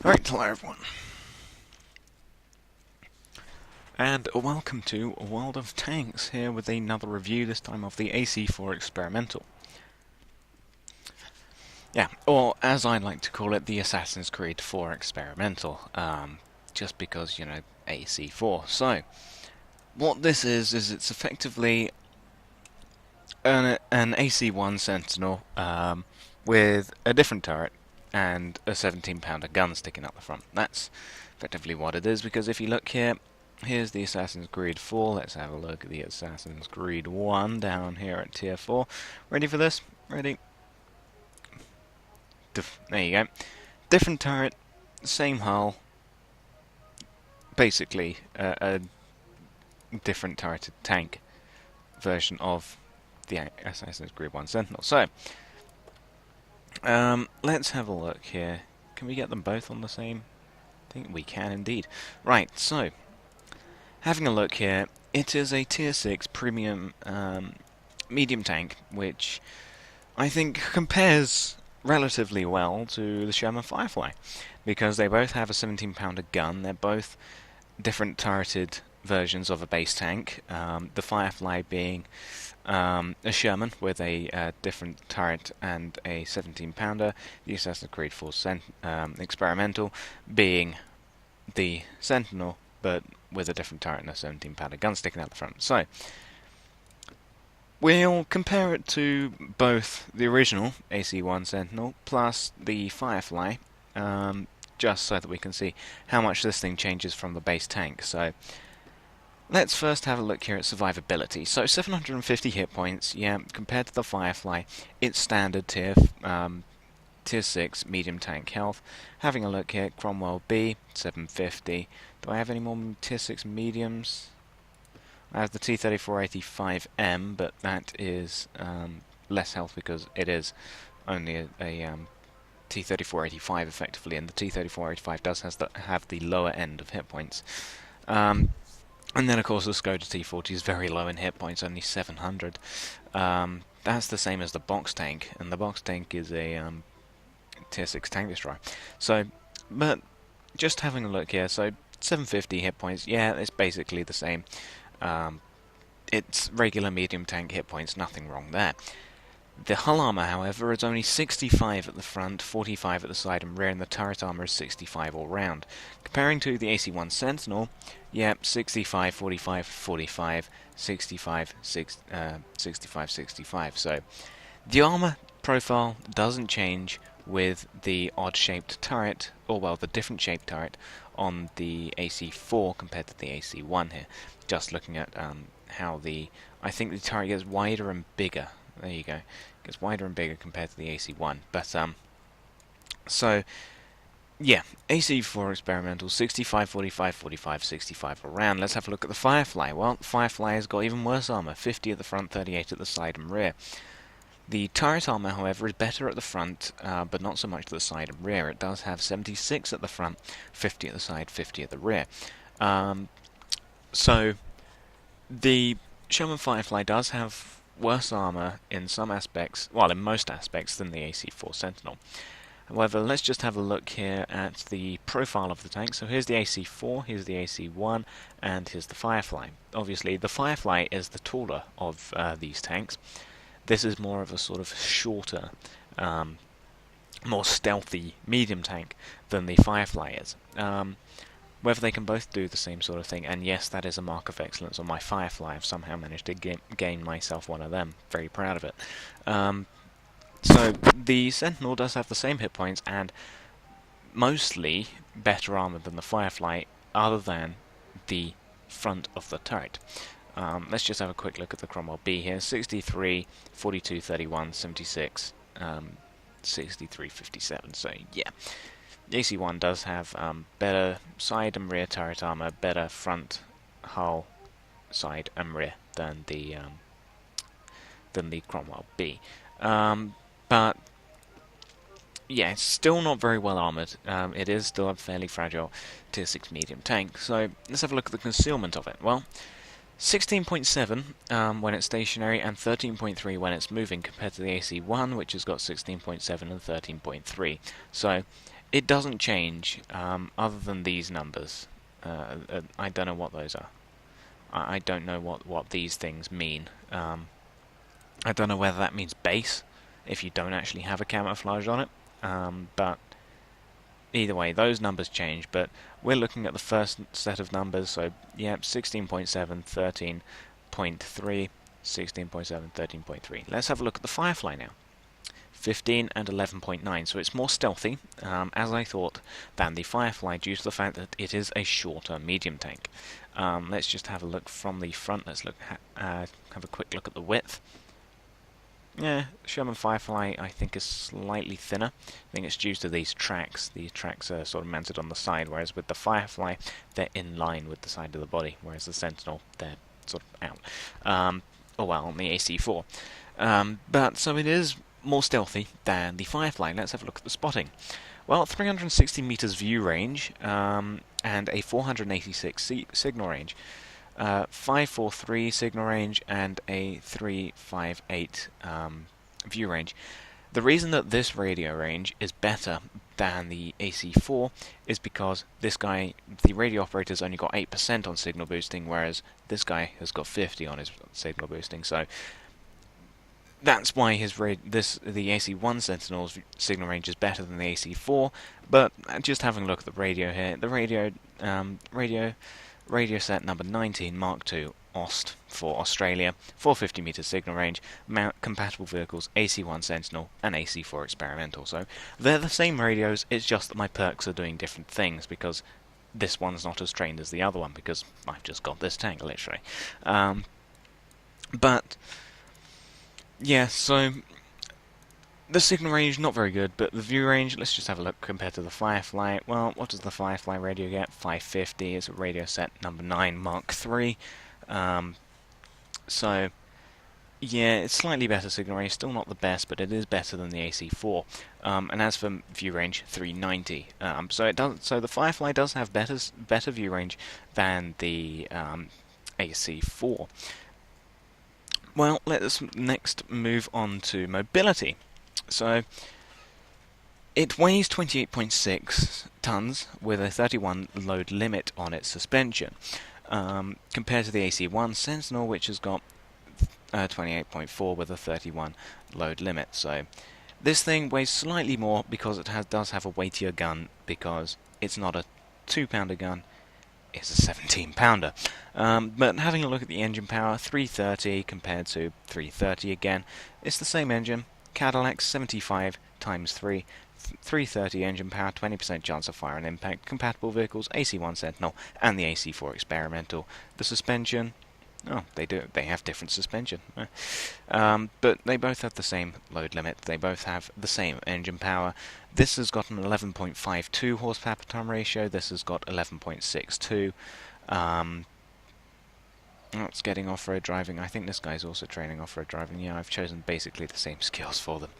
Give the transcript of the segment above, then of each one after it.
Alright, hello everyone. And welcome to A World of Tanks, here with another review, this time of the AC4 Experimental. Yeah, or as I like to call it, the Assassin's Creed 4 Experimental, just because, you know, AC4. So, what this is it's effectively an AC1 Sentinel, with a different turret and a 17-pounder gun sticking up the front. That's effectively what it is, because if you look here, here's the Assassin's Creed 4. Let's have a look at the Assassin's Creed 1 down here at tier 4. Ready for this? Ready? There you go. Different turret, same hull. Basically, a different turreted tank version of the Assassin's Creed 1 Sentinel. So, let's have a look here. Can we get them both on the same? I think we can indeed. Right, so, having a look here, it is a tier 6 premium medium tank, which I think compares relatively well to the Sherman Firefly, because they both have a 17-pounder gun. They're both different turreted versions of a base tank, the Firefly being a Sherman with a different turret and a 17-pounder, the Assassin's Creed 4 Experimental being the Sentinel, but with a different turret and a 17-pounder gun sticking out the front. So, we'll compare it to both the original AC1 Sentinel plus the Firefly, just so that we can see how much this thing changes from the base tank. So, let's first have a look here at survivability. So 750 hit points, yeah, compared to the Firefly, it's standard tier 6 medium tank health. Having a look here, Cromwell B, 750. Do I have any more tier 6 mediums? I have the T3485M, but that is less health because it is only a T3485 effectively, and the T3485 does have the lower end of hit points. And then, of course, the Skoda T40 is very low in hit points, only 700. That's the same as the box tank, and the box tank is a tier 6 tank destroyer. So, but just having a look here, so 750 hit points, yeah, it's basically the same. It's regular medium tank hit points, nothing wrong there. The hull armor, however, is only 65 at the front, 45 at the side and rear, and the turret armor is 65 all round. Comparing to the AC1 Sentinel, yeah, 65, 45, 45, 65, 65, 65. So, the armor profile doesn't change with the odd-shaped turret, or well, the different shaped turret on the AC4 compared to the AC1 here. Just looking at how I think the turret gets wider and bigger. There you go. It gets wider and bigger compared to the AC1. But, so, yeah, AC4 Experimental, 65, 45, 45, 65 around. Let's have a look at the Firefly. Well, the Firefly has got even worse armor, 50 at the front, 38 at the side and rear. The turret armor, however, is better at the front, but not so much at the side and rear. It does have 76 at the front, 50 at the side, 50 at the rear. So, the Sherman Firefly does have worse armor in some aspects, well, in most aspects, than the AC4 Sentinel. However, let's just have a look here at the profile of the tank. So here's the AC4, here's the AC1, and here's the Firefly. Obviously, the Firefly is the taller of these tanks. This is more of a sort of shorter, more stealthy medium tank than the Firefly is. Whether they can both do the same sort of thing, and yes, that is a mark of excellence on my Firefly. I've somehow managed to gain myself one of them. Very proud of it. So, the Sentinel does have the same hit points, and mostly better armor than the Firefly, other than the front of the turret. Let's just have a quick look at the Cromwell B here. 63, 42, 31, 76, 63, 57. So, yeah. The AC1 does have better side and rear turret armor, better front hull, side and rear than the Cromwell B. But yeah, it's still not very well armored. It is still a fairly fragile tier 6 medium tank. So let's have a look at the concealment of it. Well, 16.7 when it's stationary and 13.3 when it's moving, compared to the AC1, which has got 16.7 and 13.3. So it doesn't change other than these numbers. I don't know what those are. I don't know what these things mean. I don't know whether that means base, if you don't actually have a camouflage on it. But either way, those numbers change. But we're looking at the first set of numbers, so yeah, 16.7, 13.3, 16.7, 13.3. Let's have a look at the Firefly now. 15 and 11.9, so it's more stealthy, as I thought, than the Firefly due to the fact that it is a shorter medium tank. Let's just have a look from the front. Let's have a quick look at the width. Yeah, Sherman Firefly I think is slightly thinner. I think it's due to these tracks. These tracks are sort of mounted on the side, whereas with the Firefly they're in line with the side of the body, whereas the Sentinel they're sort of out. Or well, on the AC4. But so it is more stealthy than the Firefly. Let's have a look at the spotting. Well, 360 meters view range and a 486 signal range. 543 signal range and a 358 view range. The reason that this radio range is better than the AC4 is because this guy, the radio operator's only got 8% on signal boosting, whereas this guy has got 50 on his signal boosting. So that's why the AC1 Sentinel's signal range is better than the AC4. But just having a look at the radio here, the radio set number 19 Mark II OST for Australia, 450 meters signal range, compatible vehicles AC1 Sentinel and AC4 Experimental. So they're the same radios, it's just that my perks are doing different things because this one's not as trained as the other one because I've just got this tank literally. But yeah, so the signal range not very good, but the view range, let's just have a look compared to the Firefly. Well, what does the Firefly radio get? 550 is a radio set number 9 Mark III. So yeah, it's slightly better signal range, still not the best, but it is better than the AC4. And as for view range, 390. So the Firefly does have better view range than the AC4. Well, let's next move on to mobility. So it weighs 28.6 tons with a 31 load limit on its suspension, compared to the AC1 Sentinel, which has got 28.4 with a 31 load limit. So this thing weighs slightly more because it does have a weightier gun, because it's not a 2-pounder gun. It's a 17-pounder. But having a look at the engine power, 330 compared to 330 again. It's the same engine. Cadillac 75 times 3, 330 engine power, 20% chance of fire and impact. Compatible vehicles, AC1 Sentinel and the AC4 Experimental. The suspension, they have different suspension. But they both have the same load limit. They both have the same engine power. This has got an 11.52 horsepower per ton ratio. This has got 11.62. It's getting off-road driving. I think this guy's also training off-road driving. Yeah, I've chosen basically the same skills for them.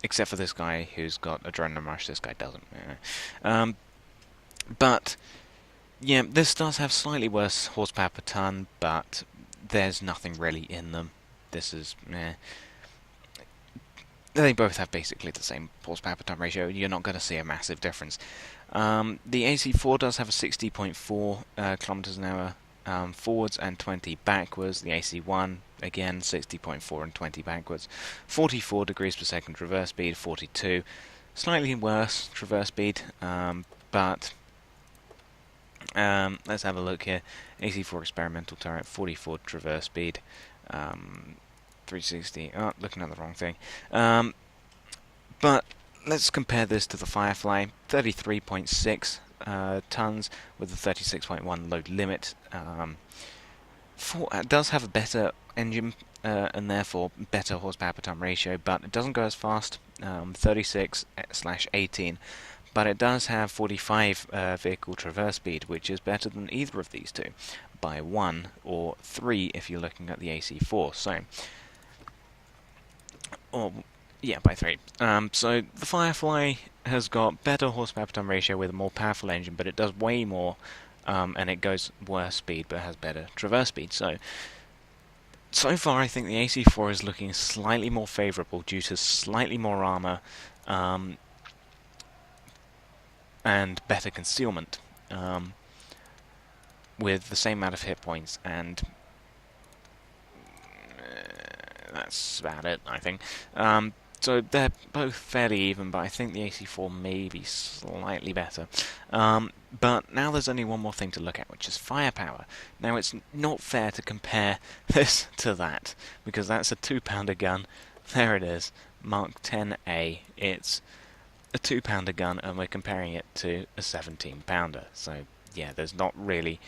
Except for this guy who's got Adrenaline Rush. This guy doesn't. But yeah, this does have slightly worse horsepower per ton, but there's nothing really in them. This is they both have basically the same horsepower per ton ratio. You're not going to see a massive difference. The AC4 does have a 60.4 kilometers an hour forwards and 20 backwards. The AC1 again 60.4 and 20 backwards. 44 degrees per second traverse speed, 42. Slightly worse traverse speed, but let's have a look here. AC4 experimental turret, 44 traverse speed. 360. Oh, looking at the wrong thing. But let's compare this to the Firefly. 33.6 tons with a 36.1 load limit. It does have a better engine and therefore better horsepower per ton ratio, but it doesn't go as fast. 36/18. But it does have 45 vehicle traverse speed, which is better than either of these two by 1 or 3 if you're looking at the AC4. So, by 3. So the Firefly has got better horsepower per ton ratio with a more powerful engine, but it does way more, and it goes worse speed, but has better traverse speed. So far, I think the AC4 is looking slightly more favourable due to slightly more armour, and better concealment, with the same amount of hit points, and that's about it, I think. So they're both fairly even, but I think the AC4 may be slightly better. But now there's only one more thing to look at, which is firepower. Now it's not fair to compare this to that, because that's a 2-pounder gun. There it is, Mark 10A. It's a 2-pounder gun, and we're comparing it to a 17-pounder. So yeah, there's not really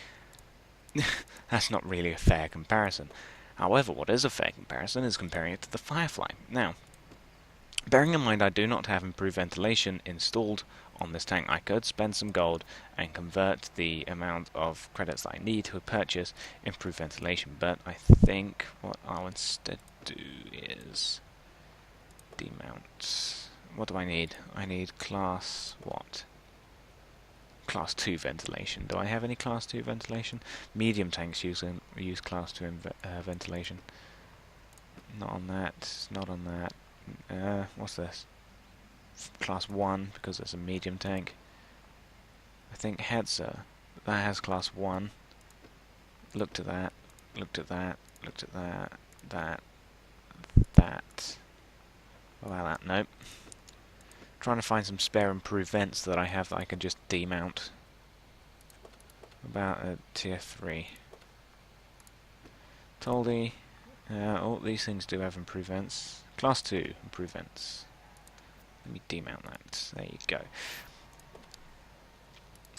that's not really a fair comparison. However, what is a fair comparison is comparing it to the Firefly. Now, bearing in mind I do not have improved ventilation installed on this tank, I could spend some gold and convert the amount of credits that I need to purchase improved ventilation, but I think what I'll instead do is demount. What do I need? I need class what? Class 2 ventilation. Do I have any class 2 ventilation? Medium tanks use class 2 ventilation. Not on that, not on that. What's this? Class 1, because it's a medium tank. I think Hetzer, that has class 1. Looked at that, looked at that, looked at that, that. What about that? Nope. Trying to find some spare improved vents that I have that I can just demount. About a tier 3. Toldy. All these things do have improved vents. Class 2 improved vents. Let me demount that. There you go.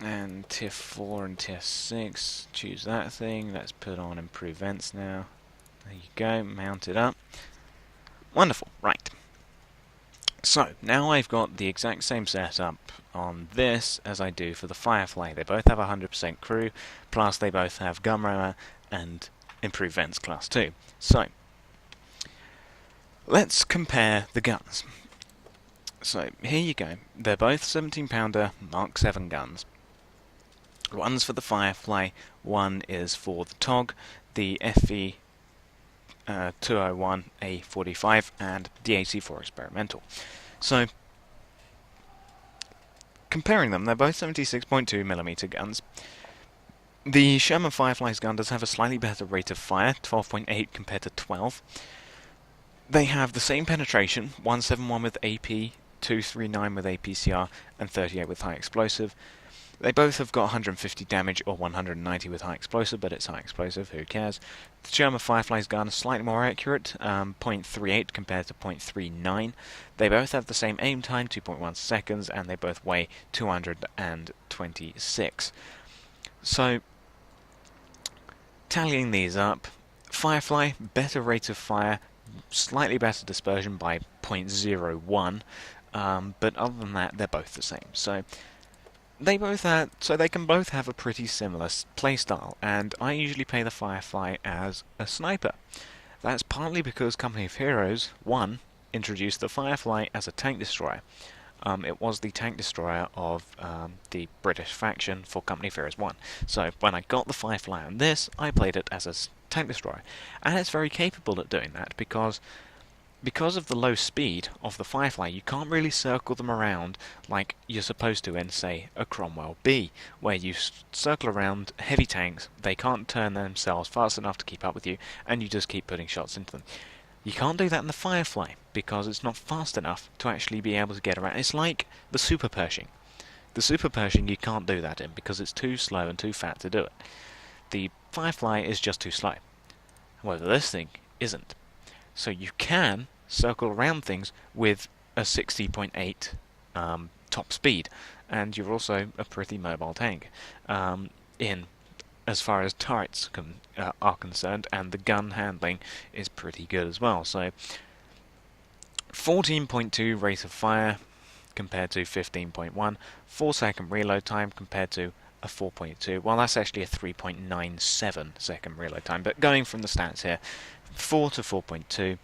And tier 4 and tier 6. Choose that thing. Let's put on improved vents now. There you go. Mount it up. Wonderful. Right. So, now I've got the exact same setup on this as I do for the Firefly. They both have 100% crew, plus they both have gun rammer and improved vents class 2. So, let's compare the guns. So, here you go. They're both 17-pounder Mark 7 guns. One's for the Firefly, one is for the TOG, the FE 201 A45 and the AC4 experimental. So, comparing them, they're both 76.2mm guns. The Sherman Firefly's gun does have a slightly better rate of fire, 12.8 compared to 12. They have the same penetration, 171 with AP, 239 with APCR, and 38 with high explosive. They both have got 150 damage or 190 with high explosive, but it's high explosive, who cares? The Sherman Firefly's gun is slightly more accurate, 0.38 compared to 0.39. They both have the same aim time, 2.1 seconds, and they both weigh 226. So, tallying these up, Firefly, better rate of fire, slightly better dispersion by 0.01, but other than that, they're both the same. So, they can both have a pretty similar playstyle, and I usually play the Firefly as a sniper. That's partly because Company of Heroes 1 introduced the Firefly as a tank destroyer. It was the tank destroyer of the British faction for Company of Heroes 1. So when I got the Firefly on this, I played it as a tank destroyer. And it's very capable at doing that because of the low speed of the Firefly, you can't really circle them around like you're supposed to in, say, a Cromwell B, where you circle around heavy tanks, they can't turn themselves fast enough to keep up with you, and you just keep putting shots into them. You can't do that in the Firefly, because it's not fast enough to actually be able to get around. It's like the Super Pershing. The Super Pershing you can't do that in, because it's too slow and too fat to do it. The Firefly is just too slow. However, this thing isn't. So you can circle around things with a 60.8 top speed, and you're also a pretty mobile tank in as far as turrets are concerned, and the gun handling is pretty good as well. So 14.2 rate of fire compared to 15.1, 4-second reload time compared to a 4.2. Well, that's actually a 3.97 second reload time, but going from the stats here, 4 to 4.2,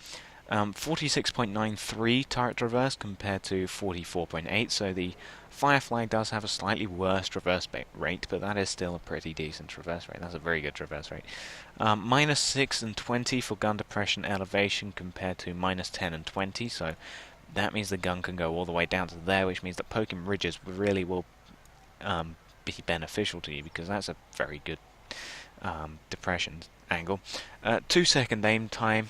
46.93 turret traverse compared to 44.8, so the Firefly does have a slightly worse traverse rate, but that is still a pretty decent traverse rate. That's a very good traverse rate. Minus 6 and 20 for gun depression elevation compared to minus 10 and 20, so that means the gun can go all the way down to there, which means that poking ridges really will be beneficial to you, because that's a very good depression angle. 2-second aim time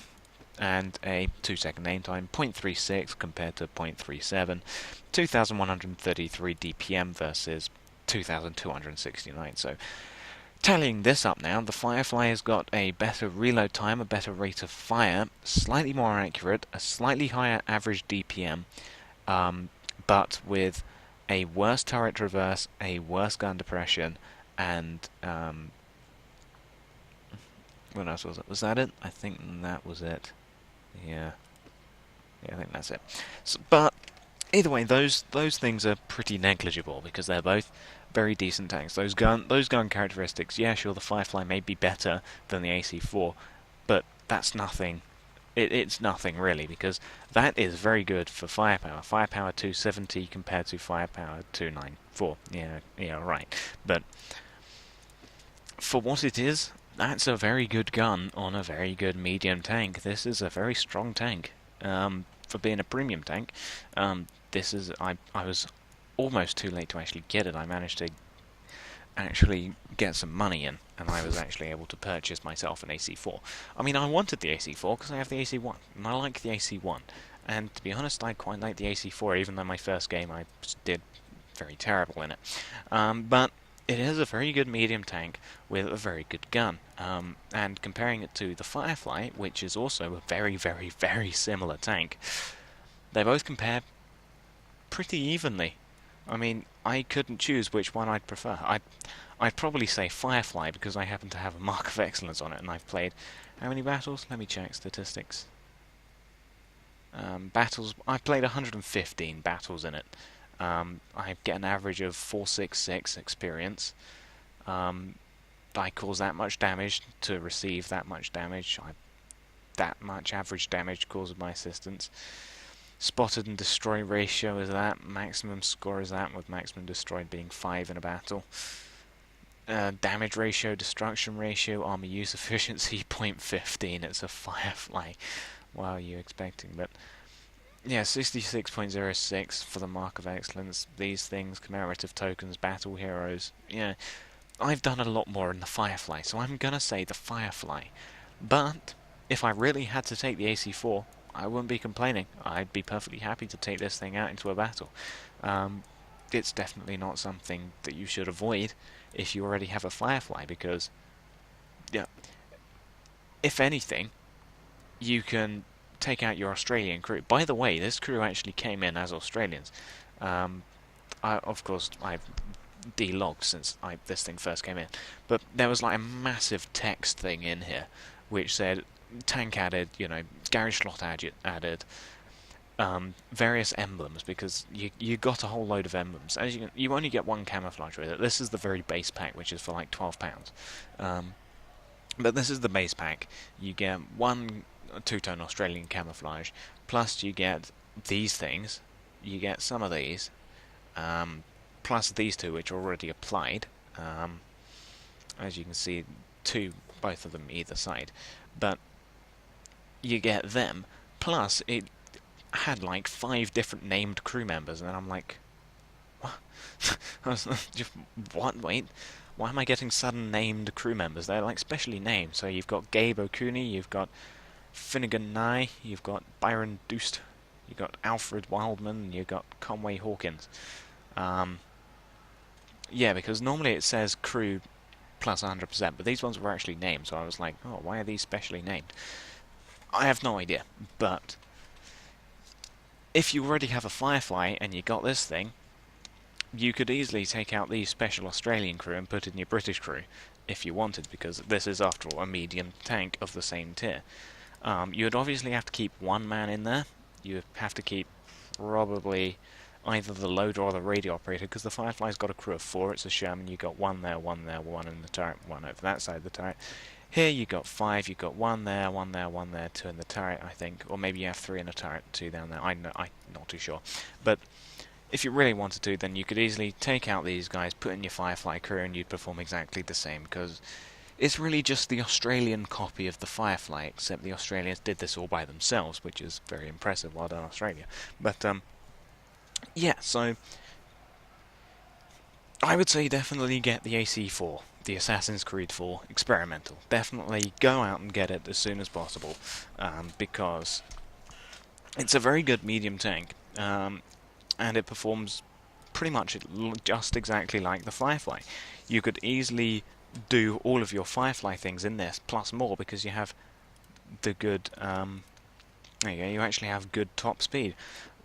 and a 2-second aim time, 0.36 compared to 0.37, 2,133 DPM versus 2,269. So tallying this up now, the Firefly has got a better reload time, a better rate of fire, slightly more accurate, a slightly higher average DPM, but with a worse turret traverse, a worse gun depression, and what else was it? Was that it? I think that was it. Yeah, I think that's it. So, but either way, those things are pretty negligible because they're both very decent tanks. Those gun characteristics, yeah, sure, the Firefly may be better than the AC4, but that's nothing. It's nothing really, because that is very good for firepower. Firepower 270 compared to firepower 294. Yeah, right. But for what it is, that's a very good gun on a very good medium tank. This is a very strong tank. For being a premium tank, this is I was almost too late to actually get it. I managed to actually get some money in, and I was actually able to purchase myself an AC4. I mean, I wanted the AC4 because I have the AC1, and I like the AC1. And to be honest, I quite like the AC4, even though my first game I did very terrible in it. But it is a very good medium tank with a very good gun. And comparing it to the Firefly, which is also a very, very, very similar tank, they both compare pretty evenly. I mean, I couldn't choose which one I'd prefer. I'd probably say Firefly because I happen to have a mark of excellence on it, and I've played how many battles? Let me check statistics. Battles. I played 115 battles in it. I get an average of 466 experience. I cause that much damage to receive that much damage. That much average damage caused by assistance. Spotted and destroy ratio is that. Maximum score is that, with maximum destroyed being 5 in a battle. Damage ratio, destruction ratio, armor use efficiency 0.15. It's a Firefly. What are you expecting? But yeah, 66.06 for the mark of excellence. These things, commemorative tokens, battle heroes. Yeah, I've done a lot more in the Firefly, so I'm gonna say the Firefly. But if I really had to take the AC4, I wouldn't be complaining. I'd be perfectly happy to take this thing out into a battle. It's definitely not something that you should avoid if you already have a Firefly, because, yeah, if anything, you can take out your Australian crew. By the way, this crew actually came in as Australians. Of course, I've de-logged since this thing first came in, but there was like a massive text thing in here which said tank added, garage slot added, various emblems, because you got a whole load of emblems. As you only get one camouflage with it. This is the very base pack, which is for like £12. But this is the base pack. You get one two-tone Australian camouflage, plus you get these things. You get some of these, plus these two, which are already applied. As you can see, both of them either side. But you get them, plus it had like 5 different named crew members, and I'm like, what? What? Wait, why am I getting sudden named crew members? They're like specially named. So you've got Gabe Okuni, you've got Finnegan Nye, you've got Byron Doost, you've got Alfred Wildman, and you've got Conway Hawkins. Yeah, because normally it says crew plus 100%, but these ones were actually named, so I was like, oh, why are these specially named? I have no idea, but if you already have a Firefly and you got this thing, you could easily take out these special Australian crew and put in your British crew if you wanted, because this is, after all, a medium tank of the same tier. You would obviously have to keep one man in there. You would have to keep probably either the loader or the radio operator, because the Firefly's got a crew of 4. It's a Sherman. You got one there, one in the turret, one over that side of the turret. Here you got 5. You got one there, one there, one there, 2 in the turret, I think, or maybe you have 3 in a turret, 2 down there. I'm not too sure, but if you really wanted to, then you could easily take out these guys, put in your Firefly crew, and you'd perform exactly the same, because it's really just the Australian copy of the Firefly, except the Australians did this all by themselves, which is very impressive. Well done, Australia. But yeah, so I would say definitely get the AC4, the Assassin's Creed 4 Experimental. Definitely go out and get it as soon as possible, because it's a very good medium tank, and it performs pretty much just exactly like the Firefly. You could easily do all of your Firefly things in this, plus more, because you have the good, there you go, you actually have good top speed.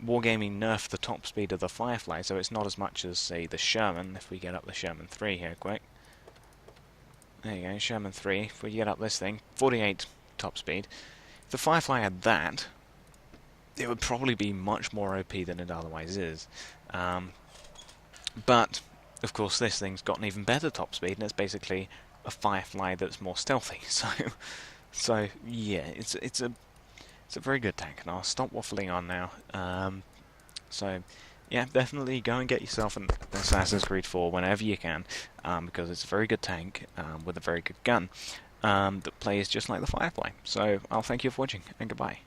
Wargaming nerfed the top speed of the Firefly, so it's not as much as, say, the Sherman. If we get up the Sherman 3 here quick. There you go, Sherman 3. If we get up this thing, 48 top speed. If the Firefly had that, it would probably be much more OP than it otherwise is. But, of course, this thing's got an even better top speed, and it's basically a Firefly that's more stealthy. So yeah, it's a very good tank, and I'll stop waffling on now. So, yeah, definitely go and get yourself an Assassin's Creed 4 whenever you can, because it's a very good tank with a very good gun that plays just like the Firefly. So, I'll thank you for watching, and goodbye.